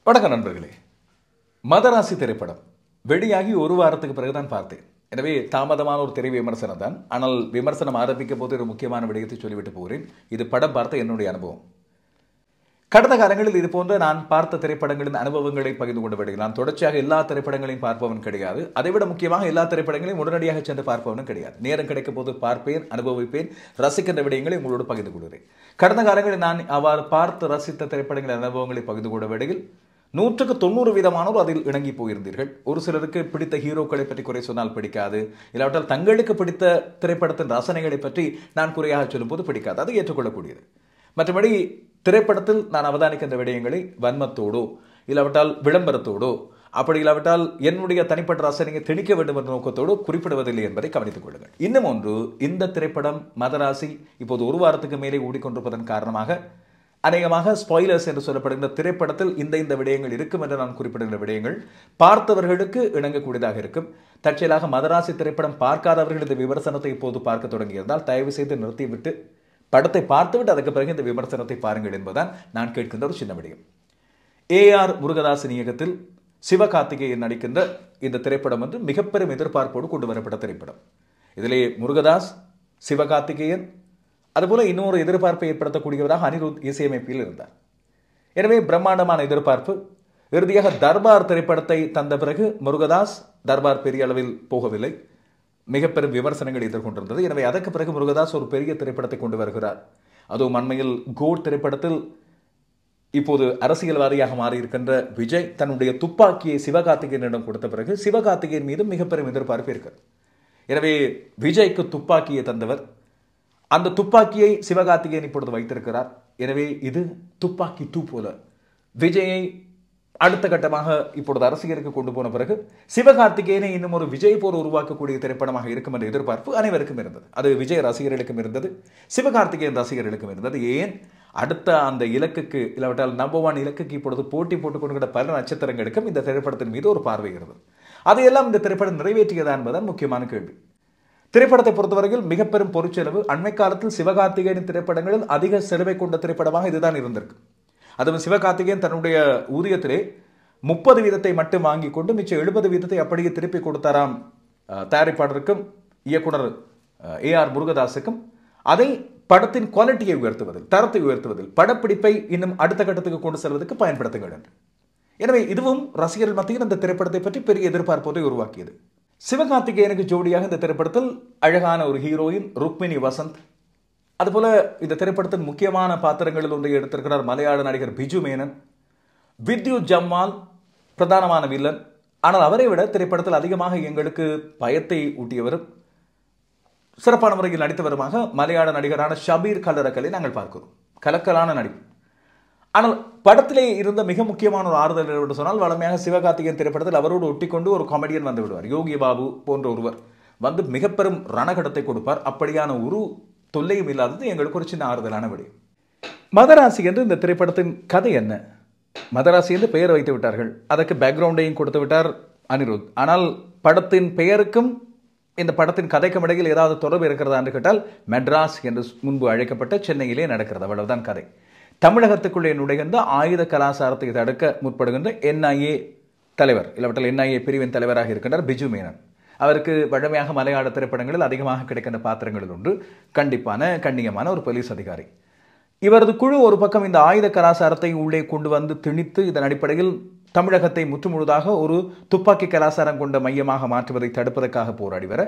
வணக்கம் நண்பர்களே. மதராசி திரைப்படம் வெளியாகி ஒரு வாரத்துக்கு பிறகுதான் பார்த்தேன். எனவே தாமதமான ஒரு திரை விமர்சனம் தான். ஆனால் விமர்சனம் ஆரம்பிக்கும் போது ஒரு முக்கியமான விடயத்தை சொல்லிவிட்டு போகிறேன். இது படம் பார்த்த என்னுடைய அனுபவம். கடந்த காலங்களில் இது போன்ற நான் பார்த்த திரைப்படங்களின் அனுபவங்களை பகிர்ந்து கொண்டு விடுகிறேன். நான் தொடர்ச்சியாக எல்லா திரைப்படங்களையும் பார்ப்பவன் கிடையாது. அதைவிட முக்கியமாக எல்லா திரைப்படங்களையும் உடனடியாக சென்று பார்ப்பவனும் கிடையாது. நேரம் கிடைக்கும் போது பார்ப்பேன், அனுபவிப்பேன், ரசிக்கின்ற விடயங்களை உங்களோடு பகிர்ந்து கொள்கிறேன். கடந்த காலங்களில் நான் அவ்வாறு பார்த்து ரசித்த திரைப்படங்களின் அனுபவங்களை பகிர்ந்து கொண்ட வேளையில் 100% அதில் இணங்கி போயிருந்தீர்கள். ஒரு சிலருக்கு பிடித்த ஹீரோக்களை பற்றி குறை சொன்னால் பிடிக்காது, இல்லாவிட்டால் தங்களுக்கு பிடித்த திரைப்படத்தின் ரசனைகளை பற்றி நான் குறையாக சொல்லும்போது பிடிக்காது. அது ஏற்றுக்கொள்ளக்கூடியது. மற்றபடி திரைப்படத்தில் நான் அவதானிக்கின்ற விடயங்களை வன்மத்தோடோ இல்லாவிட்டால் விளம்பரத்தோடோ அப்படி இல்லாவிட்டால் என்னுடைய தனிப்பட்ட ரசனையை திணிக்க வேண்டும் என்ற நோக்கத்தோடு குறிப்பிடுவதில்லை என்பதை கவனித்துக் கொள்ளுங்கள். இன்னும் ஒன்று, இந்த திரைப்படம் மதராசி இப்போது ஒரு வாரத்துக்கு மேலே ஓடிக்கொண்டிருப்பதன் காரணமாக அநேகமாக ஸ்பாயிலர்ஸ் என்று சொல்லப்படுகின்ற திரைப்படத்தில் இந்த விடயங்கள் இருக்கும் என்று நான் குறிப்பிடுகின்ற விடயங்கள் பார்த்தவர்களுக்கு இணங்கக்கூடியதாக இருக்கும். தற்செயலாக மதராசி திரைப்படம் பார்க்காதவர்கள் இந்த விமர்சனத்தை இப்போது பார்க்க தொடங்கியிருந்தால் தயவு செய்து நிறுத்திவிட்டு படத்தை பார்த்துவிட்டு அதுக்கு பிறகு இந்த விமர்சனத்தை பாருங்கள் என்பதுதான் நான் கேட்கின்ற ஒரு சின்ன விடயம். ஏஆர் முருகதாசன் இயக்கத்தில் சிவகார்த்திகேயன் நடிக்கின்ற இந்த திரைப்படம் வந்து மிக பெரும் எதிர்பார்ப்போடு கொண்டு வரப்பட்ட திரைப்படம். இதிலே முருகதாஸ், சிவகார்த்திகேயன், அதுபோல இன்னொரு எதிர்பார்ப்பை ஏற்படுத்தக்கூடியவராக அனிருத் இசையமைப்பில் இருந்தார். எனவே பிரம்மாண்டமான எதிர்பார்ப்பு. இறுதியாக தர்பார் திரைப்படத்தை தந்த பிறகு முருகதாஸ் தர்பார் பெரிய அளவில் போகவில்லை, மிக பெரும் விமர்சனங்கள் எதிர்கொண்டிருந்தது. எனவே அதற்கு பிறகு முருகதாஸ் ஒரு பெரிய திரைப்படத்தை கொண்டு வருகிறார். அதுவும் அண்மையில் கோட் திரைப்படத்தில் இப்போது அரசியல்வாதியாக மாறியிருக்கின்ற விஜய் தன்னுடைய துப்பாக்கியை சிவகார்த்திகேயனிடம் கொடுத்த பிறகு சிவகார்த்திகேயன் மீது மிக பெரும் எதிர்பார்ப்பு இருக்கிறது. எனவே விஜய்க்கு துப்பாக்கியை தந்தவர், அந்த துப்பாக்கியை சிவகார்த்திகேயன் இப்பொழுது வைத்திருக்கிறார். எனவே இது துப்பாக்கி 2 போல விஜயை அடுத்த கட்டமாக இப்பொழுது அரசியலுக்கு கொண்டு போன பிறகு சிவகார்த்திகேயனை இன்னும் ஒரு விஜய் போல உருவாக்கக்கூடிய திரைப்படமாக இருக்கும் என்ற எதிர்பார்ப்பு அனைவருக்கும் இருந்தது. அது விஜய் ரசிகர்களுக்கும் இருந்தது, சிவகார்த்திகேயன் ரசிகர்களுக்கும் இருந்தது. ஏன் அடுத்த அந்த இலக்குக்கு இல்லாவிட்டால் நம்பர் 1 இலக்குக்கு இப்பொழுது போட்டி போட்டுக் கொண்டுகிற பல நட்சத்திரங்களுக்கும் இந்த திரைப்படத்தின் மீது ஒரு பார்வை இருந்தது. அதையெல்லாம் இந்த திரைப்படம் நிறைவேற்றியதா என்பதுதான் முக்கியமான கேள்வி. திரைப்படத்தை பொறுத்தவரையில் மிக பெரும் பொருட்செலவு. அண்மை காலத்தில் சிவகார்த்திகேயன் திரைப்படங்களில் அதிக செலவை கொண்ட திரைப்படமாக இதுதான் இருந்திருக்கு. அதுவும் சிவகார்த்திகேயன் தன்னுடைய ஊதியத்திலே 30% மட்டும் வாங்கி கொண்டு மிச்சம் 70% அப்படியே திருப்பி கொடுத்தாராம் தயாரிப்பாளருக்கும் இயக்குனர் ஏஆர் முருகதாஸுக்கும். அதை படத்தின் குவாலிட்டியை உயர்த்துவதில், தரத்தை உயர்த்துவதில், படப்பிடிப்பை இன்னும் அடுத்த கட்டத்துக்கு கொண்டு செல்வதற்கு பயன்படுத்துங்கள் என்று. எனவே இதுவும் ரசிகர்கள் மத்தியில் இந்த திரைப்படத்தை பற்றி பெரிய எதிர்பார்ப்பதை உருவாக்கியது. சிவகார்த்திகேயனுக்கு ஜோடியாக இந்த திரைப்படத்தில் அழகான ஒரு ஹீரோயின் ருக்மிணி வசந்த். அதுபோல இந்த திரைப்படத்தின் முக்கியமான பாத்திரங்களில் ஒன்றை எடுத்திருக்கிறார் மலையாள நடிகர் பிஜு மேனன். வித்யுத் ஜம்வால் பிரதானமான வில்லன். ஆனால் அவரை விட திரைப்படத்தில் அதிகமாக எங்களுக்கு பயத்தை ஊட்டியவரும் சிறப்பான முறையில் நடித்தவருமாக மலையாள நடிகரான ஷபீர் கல்லரக்கலை நாங்கள் பார்க்கிறோம். கலக்கலான நடிப்பு. ஆனால் படத்திலே இருந்த மிக முக்கியமான ஒரு ஆறுதல் என்று சொன்னால், வளமையாக சிவகார்த்திகேயன் திரைப்படத்தில் அவரோடு ஒட்டிக்கொண்டு ஒரு காமெடியன் வந்து விடுவார். யோகி பாபு போன்ற ஒருவர் வந்து மிக பெரும் ரணகடத்தை கொடுப்பார். அப்படியான ஒரு தொல்லையும் இல்லாதது எங்களுக்கு ஒரு சின்ன ஆறுதலான விடயம். மதராசி என்று இந்த திரைப்படத்தின் கதை என்ன? மதராசி என்று பெயர் வைத்து விட்டார்கள், அதற்கு பேக்ரவுண்டையும் கொடுத்து விட்டார் அனிருத். ஆனால் படத்தின் பெயருக்கும் இந்த படத்தின் கதைக்கும் இடையில் ஏதாவது தொடர்பு இருக்கிறதா என்று கேட்டால், மெட்ராஸ் என்று முன்பு அழைக்கப்பட்ட சென்னையிலே நடக்கிறது, அவ்வளவுதான் கதை. தமிழகத்துக்குள்ளே நுழைகின்ற ஆயுத கலாச்சாரத்தை தடுக்க முற்படுகின்ற NIA தலைவர், இல்லாவிட்டால் NIA பிரிவின் தலைவராக இருக்கின்றார் பிஜு மேனன். அவருக்கு வழமையாக மலையாள திரைப்படங்களில் அதிகமாக கிடைக்கின்ற பாத்திரங்களில் ஒன்று கண்ணியமான ஒரு போலீஸ் அதிகாரி. இவரது குழு ஒரு பக்கம் இந்த ஆயுத கலாச்சாரத்தை உள்ளே கொண்டு வந்து திணித்து இதன் அடிப்படையில் தமிழகத்தை முற்றுமுழுதாக ஒரு துப்பாக்கி கலாச்சாரம் கொண்ட மையமாக மாற்றுவதை தடுப்பதற்காக போராடி வர,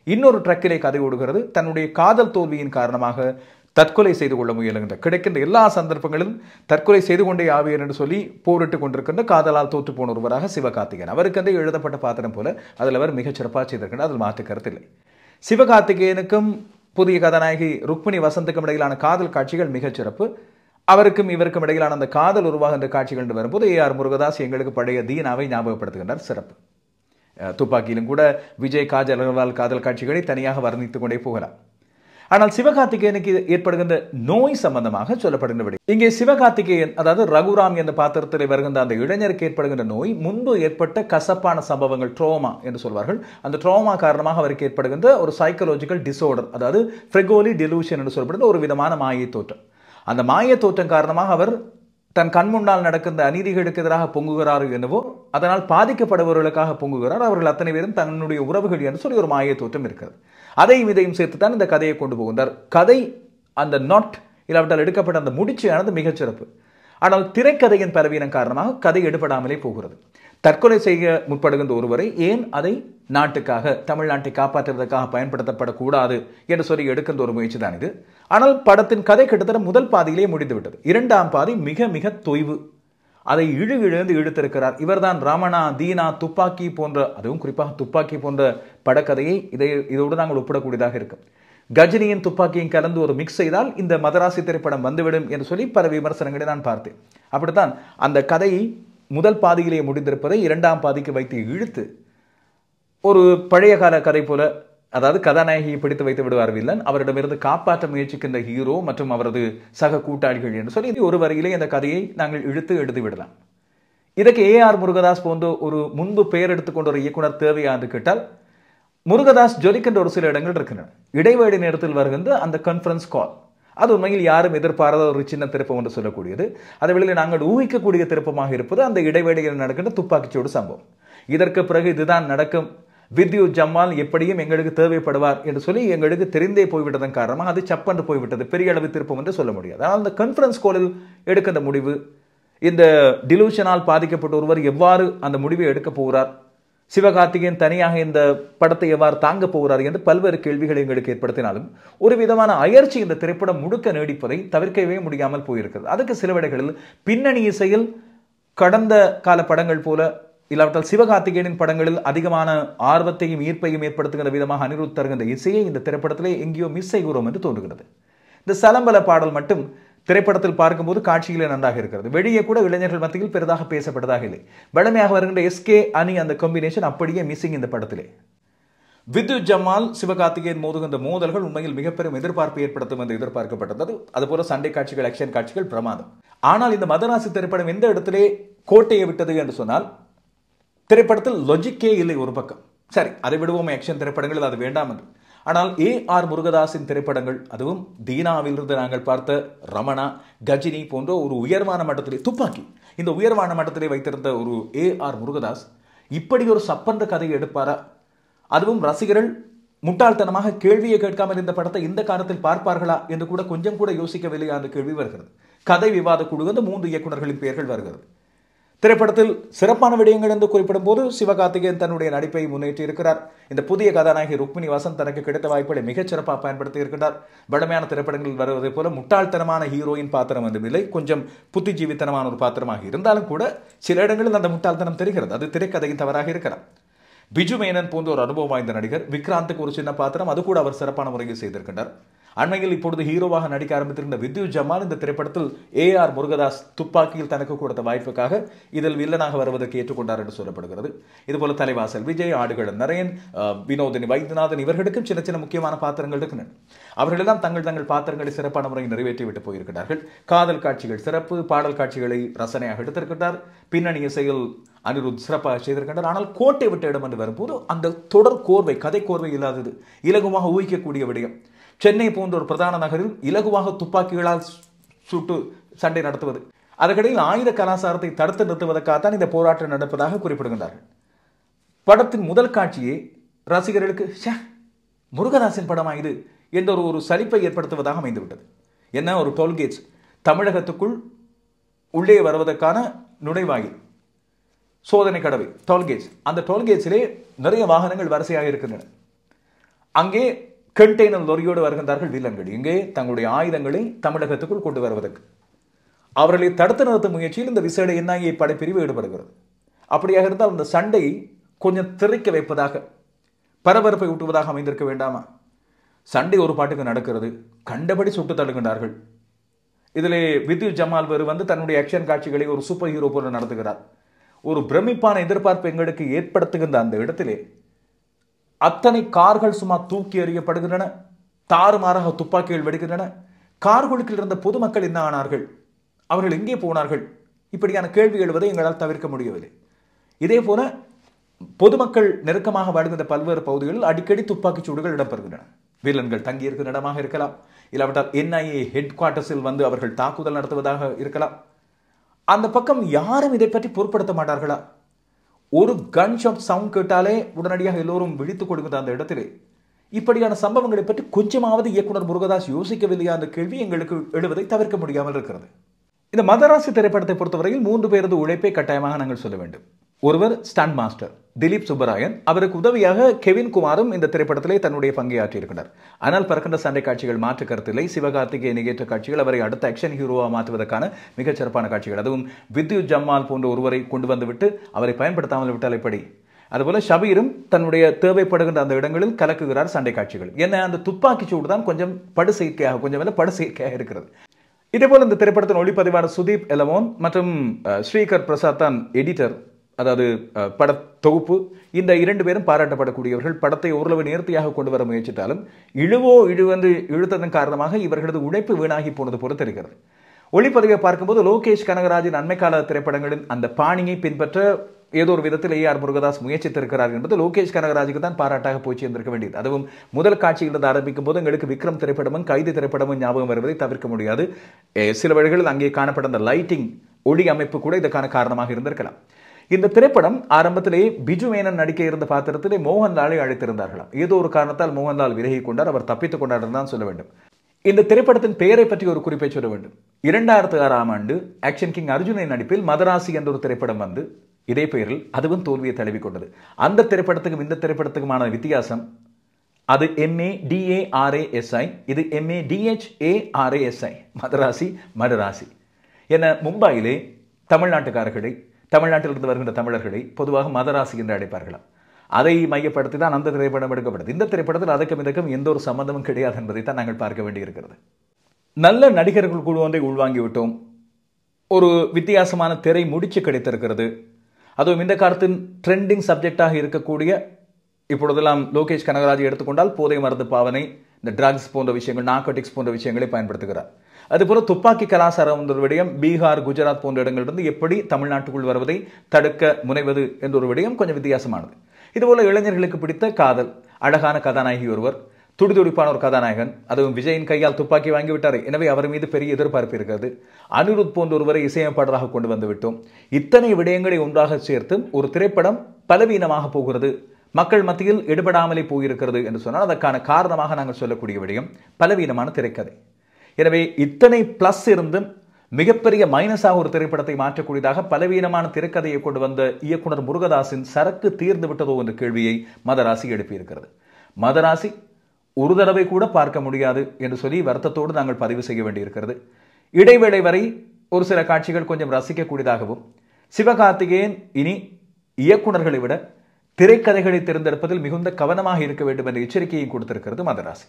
இன்னொரு ட்ரக்கிலே கதை ஓடுகிறது. தன்னுடைய காதல் தோல்வியின் காரணமாக தற்கொலை செய்து கொள்ள முயலுகின்ற, கிடைக்கின்ற எல்லா சந்தர்ப்பங்களிலும் தற்கொலை செய்து கொண்டே ஆவியர் என்று சொல்லி போரிட்டுக் கொண்டிருக்கின்ற காதலால் தோற்று போன ஒருவராக சிவகார்த்திகேயன். அவருக்கு எழுதப்பட்ட பாத்திரம் போல அதில் அவர் மிகச் சிறப்பாக செய்திருக்கின்றார், அதில் மாற்று கருத்தில்லை. சிவகார்த்திகேயனுக்கும் புதிய கதாநாயகி ருக்மிணி வசந்துக்கும் இடையிலான காதல் காட்சிகள் மிகச் சிறப்பு. அவருக்கும் இவருக்கும் இடையிலான அந்த காதல் உருவாகின்ற காட்சிகள் என்று வரும்போது ஏஆர் முருகதாஸ் எங்களுக்கு பழைய தீனாவை ஞாபகப்படுத்துகின்றார். சிறப்பு. துப்பாக்கியிலும் கூட விஜய் காஜல் அகர்வால் காதல் காட்சிகளை தனியாக வர்ணித்துக் கொண்டே போகலாம். ஆனால் சிவகார்த்திகேயனுக்கு ஏற்படுகின்ற நோய் சம்பந்தமாக சொல்லப்படுகின்றபடி இங்கே சிவகார்த்திகேயன், அதாவது ரகுராம் என்ற பாத்திரத்தில் வருகின்ற அந்த இளைஞருக்கு ஏற்படுகின்ற நோய் முன்பு ஏற்பட்ட கசப்பான சம்பவங்கள், ட்ரோமா என்று சொல்வார்கள். அந்த ட்ரோமா காரணமாக அவருக்கு ஏற்படுகின்ற ஒரு சைக்கலாஜிக்கல் டிசார்டர், அதாவது ஃப்ரெகோலி டெலூஷன் என்று சொல்லப்படுகிற ஒரு விதமான மாயை தோற்றம். அந்த மாய தோற்றம் காரணமாக அவர் தன் கண் முன்னால் நடக்கின்ற அநீதிகளுக்கு எதிராக பொங்குகிறார் என்னவோ, அதனால் பாதிக்கப்படுபவர்களுக்காக பொங்குகிறார். அவர்கள் அத்தனை பேரும் தன்னுடைய உறவுகள் என்று சொல்லி ஒரு மாய தோற்றம் இருக்கிறது. அதையும் இதையும் சேர்த்து தான் இந்த கதையை கொண்டு போகின்றார். கதை அந்த நாட் இல்லாவிட்டால் எடுக்கப்பட்ட அந்த முடிச்சியானது மிகச்சிறப்பு. ஆனால் திரைக்கதையின் பலவீனம் காரணமாக கதை எடுபடாமலே போகிறது. தற்கொலை செய்ய முற்படுகின்ற ஒருவரை ஏன் அதை நாட்டுக்காக, தமிழ்நாட்டை காப்பாற்றுவதற்காக பயன்படுத்தப்படக்கூடாது என்று சொல்லி எடுக்கின்ற ஒரு முயற்சி தான் இது. ஆனால் படத்தின் கதை கிட்டத்தட்ட முதல் பாதியிலே முடிந்துவிட்டது. இரண்டாம் பாதி மிக மிக தொய்வு. அதை இழுந்து இழுத்திருக்கிறார். இவர்தான் ரமணா, தீனா, துப்பாக்கி போன்ற, அதுவும் குறிப்பாக துப்பாக்கி போன்ற படக்கதையை இதோடு நாங்கள் ஒப்பிடக்கூடியதாக இருக்கும். கஜினியின் துப்பாக்கியும் கலந்து ஒரு மிக்ஸ் செய்தால் இந்த மதராசி திரைப்படம் வந்துவிடும் என்று சொல்லி பல விமர்சனங்களை நான் பார்த்தேன். அப்படித்தான் அந்த கதை முதல் பாதியிலே முடிந்திருப்பதை இரண்டாம் பாதிக்கு வைத்து இழுத்து ஒரு பழைய கால கதை போல, அதாவது கதாநாயகியை பிடித்து வைத்து விடுவார் வில்லன், அவரிடமிருந்து காப்பாற்ற முயற்சிக்கின்ற ஹீரோ மற்றும் அவரது சக கூட்டாளிகள் என்று சொல்லி ஒரு வரியிலே இந்த கதையை நாங்கள் இழுத்து எழுதி விடலாம். இதற்கு ஏஆர் முருகதாஸ் போன்ற ஒரு முன்பு பெயர் எடுத்துக்கொண்ட ஒரு இயக்குனர் தேவையா என்று கேட்டால், முருகதாஸ் ஜொலிக்கின்ற ஒரு சில இடங்கள் இருக்கின்றன. இடைவேளை நேரத்தில் வருகின்ற அந்த கான்ஃபரன்ஸ் கால், அது உண்மையில் யாரும் எதிர்பாராத ஒரு சின்ன திருப்பம் என்று சொல்லக்கூடியது. அதை வெளியில் நாங்கள் ஊகிக்கக்கூடிய திருப்பமாக இருப்பது அந்த இடைவேளையில் நடக்கின்ற துப்பாக்கிச்சூடு சம்பவம். இதற்கு பிறகு இதுதான் நடக்கும், வித்யுத் ஜம்மால் எப்படியும் எங்களுக்கு தேவைப்படுவார் என்று சொல்லி எங்களுக்கு தெரிந்தே போய்விட்டதன் காரணமாக அது சப்பென்று போய்விட்டது. பெரிய அளவு திருப்பம் என்று சொல்ல முடியாது. ஆனால் அந்த கான்ஃபரன்ஸ் காலில் எடுக்கின்ற முடிவு, இந்த டிலூஷனால் பாதிக்கப்பட்ட ஒருவர் எவ்வாறு அந்த முடிவை எடுக்கப் போகிறார், சிவகார்த்திகேயன் தனியாக இந்த படத்தை எவ்வாறு தாங்க போகிறார் என்று பல்வேறு கேள்விகளை எங்களுக்கு ஏற்படுத்தினாலும் ஒரு விதமான அயற்சி இந்த திரைப்படம் முழுக்க நீடிப்பதை தவிர்க்கவே முடியாமல் போயிருக்கிறது. அதுக்கு சில வேளைகளில் பின்னணி இசையில் கடந்த கால படங்கள் போல, இல்லாவிட்டால் சிவகார்த்திகேயனின் படங்களில் அதிகமான ஆர்வத்தையும் ஈர்ப்பையும் ஏற்படுத்துகிற விதமாக அனிருத் தருகின்ற இசையை இந்த திரைப்படத்திலே எங்கேயோ மிஸ் செய்கிறோம் என்று தோன்றுகிறது. இந்த சலம்பல பாடல் மட்டும் திரைப்படத்தில் பார்க்கும்போது காட்சியிலே நன்றாக இருக்கிறது. வெளியே கூட இளைஞர்கள் மத்தியில் பெரிதாக பேசப்பட்டதாக இல்லை. வழமையாக வருகின்ற எஸ்கே அணி அந்த காம்பினேஷன் அப்படியே மிஸ்ஸிங் இந்த படத்திலே. வித்யுத் ஜம்மால் சிவகார்த்திகேயன் மோதுகின்ற மோதல்கள் உண்மையில் மிகப்பெரும் எதிர்பார்ப்பு ஏற்படுத்தும் என்று எதிர்பார்க்கப்பட்டது. அதுபோல சண்டை காட்சிகள், ஆக்ஷன் காட்சிகள் பிரமாதம். ஆனால் இந்த மதராசி திரைப்படம் எந்த இடத்திலே கோட்டையை விட்டது என்று சொன்னால், திரைப்படத்தில் லாஜிக்கே இல்லை. ஒரு பக்கம் சரி, அதை விடுவோம், ஆக்ஷன் திரைப்படங்கள் அது வேண்டாம் என்று. ஆனால் ஏஆர் முருகதாஸின் திரைப்படங்கள், அதுவும் தீனாவிலிருந்து நாங்கள் பார்த்த ரமணா, கஜினி போன்ற ஒரு உயர்வான மட்டத்திலே, துப்பாக்கி இந்த உயர்வான மட்டத்திலே வைத்திருந்த ஒரு ஏஆர் முருகதாஸ் இப்படி ஒரு சப்பந்த கதையை எடுப்பாரா? அதுவும் ரசிகர்கள் முட்டாள்தனமாக கேள்வியை கேட்காமல் இந்த படத்தை இந்த காலத்தில் பார்ப்பார்களா என்று கூட கொஞ்சம் கூட யோசிக்கவில்லையா என்ற கேள்வி வருகிறது. கதை விவாத குழு அந்த 3 இயக்குநர்களின் பெயர்கள் வருகிறது. திரைப்படத்தில் சிறப்பான விடயங்கள் என்று குறிப்பிடும் போது சிவகார்த்திகேயன் தன்னுடைய நடிப்பை முன்னேற்றி இருக்கிறார். இந்த புதிய கதாநாயகி ருக்மிணி வசந்த் தனக்கு கிடைத்த வாய்ப்புகளை மிகச்சிறப்பாக பயன்படுத்தி இருக்கிறார். வடமையான திரைப்படங்களில் வருவதை போல முட்டாள்தனமான ஹீரோயின் பாத்திரம் என்றும் கொஞ்சம் புத்திஜீவித்தனமான ஒரு பாத்திரமாக இருந்தாலும் கூட சில இடங்களில் அந்த முட்டாள்தனம் தெரிகிறது. அது திரைக்கதையின் தவறாக இருக்கிறார். பிஜு மேனன் போன்ற ஒரு அனுபவம் வாய்ந்த நடிகர், விக்ராந்துக்கு ஒரு சின்ன பாத்திரம், அது கூட அவர் சிறப்பான முறையில் செய்திருக்கின்றார். அண்மையில் இப்பொழுது ஹீரோவாக நடிக்க ஆரம்பித்திருந்த வித்யுத் ஜம்மால் இந்த திரைப்படத்தில் ஏஆர் முருகதாஸ் துப்பாக்கியில் தனக்கு கொடுத்த வாய்ப்புக்காக இதில் வில்லனாக வருவதற்கு ஏற்றுக்கொண்டார் என்று சொல்லப்படுகிறது. இதுபோல தலைவாசல் விஜய், ஆடுகளம் நரேன், வினோதினி வைத்தியநாதன் இவர்களுக்கும் சின்ன சின்ன முக்கியமான பாத்திரங்கள் இருக்கின்றன. அவர்களெல்லாம் தங்கள் பாத்திரங்களை சிறப்பான முறையில் நிறைவேற்றிவிட்டு போயிருக்கிறார்கள். காதல் காட்சிகள் சிறப்பு, பாடல் காட்சிகளை ரசனையாக எடுத்திருக்கிறார். பின்னணி இசையில் அனிருத் சிறப்பாக செய்திருக்கின்றார். ஆனால் கோட்டை விட்ட இடம் என்று வரும்போது அந்த தொடர் கோர்வை, கதை கோர்வை இல்லாதது, இலகுவாக ஊகிக்கக்கூடிய விடயம். சென்னை போன்ற ஒரு பிரதான நகரில் இலகுவாக துப்பாக்கிகளால் சுட்டு சண்டை நடத்துவது, அதற்கிடையில் ஆயுத கலாச்சாரத்தை தடுத்து நிறுத்துவதற்காகத்தான் இந்த போராட்டம் நடப்பதாக குறிப்பிடுகின்றார்கள். படத்தின் முதல் காட்சியே ரசிகர்களுக்கு முருகதாசின் படமா இது என்ற ஒரு சலிப்பை ஏற்படுத்துவதாக அமைந்துவிட்டது. என்ன ஒரு டோல்கேட்ஸ், தமிழகத்துக்குள் உள்ளே வருவதற்கான நுழைவாயில், சோதனை கடவை, டோல்கேட்ஸ். அந்த டோல்கேட்ஸிலே நிறைய வாகனங்கள் வரிசையாக இருக்கின்றன. அங்கே கண்டெய்னர் லொரியோடு வருகின்றார்கள் வில்லன்கள். இங்கே தங்களுடைய ஆயுதங்களை தமிழகத்துக்குள் கொண்டு வருவதற்கு அவர்களை தடுத்து நிறுத்தும் முயற்சியில் இந்த விசேட என்ஐஏ படைப்பிரிவு ஈடுபடுகிறது. அப்படியாக இருந்தால் அந்த சண்டை கொஞ்சம் திரைக்க வைப்பதாக, பரபரப்பை ஊட்டுவதாக அமைந்திருக்க வேண்டாமா? சண்டை ஒரு பாட்டுக்கு நடக்கிறது, கண்டபடி சுட்டு தள்ளுகின்றார்கள். இதிலே வித்யுத் ஜம்மால் வேறு தன்னுடைய ஆக்ஷன் காட்சிகளை ஒரு சூப்பர் ஹீரோ போல நடத்துகிறார். ஒரு பிரமிப்பான எதிர்பார்ப்பு எங்களுக்கு ஏற்படுத்துகின்ற அந்த இடத்திலே அத்தனை கார்கள் சும்மா தூக்கி எறியப்படுகின்றன, தாறுமாறாக துப்பாக்கிகள் வெடிக்கின்றன. கார்களுக்குள் இருந்த பொதுமக்கள் என்ன ஆனார்கள், அவர்கள் எங்கே போனார்கள், இப்படியான கேள்வி எழுவதை எங்களால் தவிர்க்க முடியவில்லை. இதே போல பொதுமக்கள் நெருக்கமாக வாழ்கின்ற பல்வேறு பகுதிகளில் அடிக்கடி துப்பாக்கிச் சூடுகள் இடம்பெறுகின்றன. வில்லன்கள் தங்கியிருக்கிற இடமாக இருக்கலாம், இல்லாவிட்டால் என்ஐஏ ஹெட் குவார்ட்டர்ஸில் அவர்கள் தாக்குதல் நடத்துவதாக இருக்கலாம். அந்த பக்கம் யாரும் இதை பற்றி பொருட்படுத்த மாட்டார்களா? ஒரு கன் ஷாட் சவுண்ட் கேட்டாலே உடனடியாக எல்லோரும் விழித்துக் கொடுக்கிற அந்த இடத்திலே இப்படியான சம்பவங்களை பற்றி கொஞ்சமாவது இயக்குனர் முருகதாஸ் யோசிக்கவில்லையா என்ற கேள்வி எங்களுக்கு எழுவதை தவிர்க்க முடியாமல் இருக்கிறது. இந்த மதராசி திரைப்படத்தை பொறுத்தவரையில் 3 பேரது உழைப்பை கட்டாயமாக நாங்கள் சொல்ல வேண்டும். ஒருவர் ஸ்டண்ட் மாஸ்டர் திலீப் சுப்பராயன், அவருக்கு உதவியாக கெவின் குமாரும் இந்த திரைப்படத்திலே தன்னுடைய பங்கை ஆற்றியிருக்கிறார். ஆனால் பறக்கின்ற சண்டை காட்சிகள் மாற்று கருத்தில்லை. சிவகார்த்திகேயன் ஏற்ற காட்சிகள் அவரை அடுத்த ஆக்ஷன் ஹீரோவாக மாற்றுவதற்கான மிகச் சிறப்பான காட்சிகள். அதுவும் வித்யுத் ஜம்மால் போன்ற ஒருவரை கொண்டு வந்துவிட்டு அவரை பயன்படுத்தாமல் விட்டால் எப்படி? அதுபோல ஷபீரும் தன்னுடைய தேவைப்படுகின்ற அந்த இடங்களில் கலக்குகிறார் சண்டை காட்சிகள். என்ன அந்த துப்பாக்கி சூடு தான் கொஞ்சம் படுசெயற்கையாக படுசெயற்கையாக இருக்கிறது. இதேபோல் இந்த திரைப்படத்தின் ஒளிப்பதிவான சுதீப் எலமோன் மற்றும் ஸ்ரீகர் பிரசாத் தான் எடிட்டர், அதாவது பட தொகுப்பு. இந்த 2 பேரும் பாராட்டப்படக்கூடியவர்கள். படத்தை ஓரளவு நேர்த்தியாக கொண்டு வர முயற்சித்தாலும் இழுவென்று இழுத்ததன் காரணமாக இவர்களது உழைப்பு வீணாகி போனது போல தெரிகிறது. ஒளிப்பதிவை பார்க்கும்போது லோகேஷ் கனகராஜின் அண்மைக்கால திரைப்படங்களின் அந்த பாணியை பின்பற்ற ஏதோ ஒரு விதத்தில் ஏஆர் முருகதாஸ் முயற்சித்திருக்கிறார் என்பது லோகேஷ் கனகராஜுக்கு தான் பாராட்டாக போய் சேர்ந்திருக்க வேண்டியது. அதுவும் முதல் காட்சியிலிருந்து ஆரம்பிக்கும் போது எங்களுக்கு விக்ரம் திரைப்படமும் கைது திரைப்படமும் ஞாபகம் வருவதை தவிர்க்க முடியாது. சில வழிகளில் அங்கே காணப்பட்ட அந்த லைட்டிங் ஒளி அமைப்பு கூட இதற்கான காரணமாக இருந்திருக்கலாம். இந்த திரைப்படம் ஆரம்பத்திலேயே பிஜு மேனன் நடிக்க இருந்த பாத்திரத்திலே மோகன்லாலை அழைத்திருந்தார்களாம். ஏதோ ஒரு காரணத்தால் மோகன்லால் விலகி கொண்டார். அவர் தப்பித்துக் கொண்டார் தான் சொல்ல வேண்டும். இந்த திரைப்படத்தின் பெயரை பற்றி ஒரு குறிப்பை சொல்ல வேண்டும். 2006ஆம் ஆண்டு ஆக்ஷன் கிங் அர்ஜுனின் நடிப்பில் மதராசி என்ற ஒரு திரைப்படம் வந்து இதே பெயரில் அதுவும் தோல்வியை தழுவி கொண்டது. அந்த திரைப்படத்துக்கும் இந்த திரைப்படத்துக்குமான வித்தியாசம், அது MADARASI, இது MADHARASI. மதராசி என மும்பையிலே தமிழ்நாட்டுக்காரர்களை, தமிழ்நாட்டிலிருந்து வருகின்ற தமிழர்களை பொதுவாக மதராசி என்று அழைப்பார்களாம். அதை மையப்படுத்தி தான் அந்த திரைப்படம் எடுக்கப்பட்டது. இந்த திரைப்படத்தில் அதற்கும் இதற்கும் எந்த ஒரு சம்பந்தமும் கிடையாது என்பதை தான் நாங்கள் பார்க்க வேண்டியிருக்கிறது. நல்ல நடிகர்கள் குழு ஒன்றை உள்வாங்கிவிட்டோம். ஒரு வித்தியாசமான திரை முடிச்சு கிடைத்திருக்கிறது. அதுவும் இந்த காலத்தின் ட்ரெண்டிங் சப்ஜெக்டாக இருக்கக்கூடிய, இப்பொழுதெல்லாம் லோகேஷ் கனகராஜ் எடுத்துக்கொண்டால் போதை மருந்து பாவனை, இந்த ட்ரக்ஸ் போன்ற விஷயங்கள், நார்கோட்டிக்ஸ் போன்ற விஷயங்களை பயன்படுத்துகிறார். அதுபோல துப்பாக்கி கலாச்சாரம் என்ற விடயம் பீகார், குஜராத் போன்ற இடங்களிலிருந்து எப்படி தமிழ்நாட்டுக்குள் வருவதை தடுக்க முனைவது என்ற ஒரு விடயம் கொஞ்சம் வித்தியாசமானது. இதுபோல இளைஞர்களுக்கு பிடித்த காதல், அழகான கதாநாயகி ஒருவர், துடிதுடிப்பான ஒரு கதாநாயகன், அதுவும் விஜயின் கையால் துப்பாக்கி வாங்கிவிட்டார். எனவே அவர் மீது பெரிய எதிர்பார்ப்பு இருக்கிறது. அனிருத் போன்ற ஒருவரை இசையமைப்பாளராக கொண்டு வந்து விட்டோம். இத்தனை விடயங்களை ஒன்றாக சேர்த்து ஒரு திரைப்படம் பலவீனமாக போகிறது, மக்கள் மத்தியில் எடுபடாமலே போயிருக்கிறது என்று சொன்னால் அதற்கான காரணமாக நாங்கள் சொல்லக்கூடிய விடயம் பலவீனமான திரைக்கதை. எனவே இத்தனை பிளஸ் இருந்தும் மிகப்பெரிய மைனஸாக ஒரு திரைப்படத்தை மாற்றக்கூடியதாக பலவீனமான திரைக்கதையை கொண்டு வந்த இயக்குனர் முருகதாஸின் சரக்கு தீர்ந்து விட்டதோ என்ற கேள்வியை மதராசி எழுப்பியிருக்கிறது. மதராசி ஒரு தடவை கூட பார்க்க முடியாது என்று சொல்லி வருத்தத்தோடு நாங்கள் பதிவு செய்ய வேண்டியிருக்கிறது. இடைவேளை வரை ஒரு சில காட்சிகள் கொஞ்சம் ரசிக்கக்கூடியதாகவும், சிவகார்த்திகேயன் இனி இயக்குனர்களை விட திரைக்கதைகளை தேர்ந்தெடுப்பதில் மிகுந்த கவனமாக இருக்க வேண்டும் என்ற எச்சரிக்கையை கொடுத்திருக்கிறது மதராசி.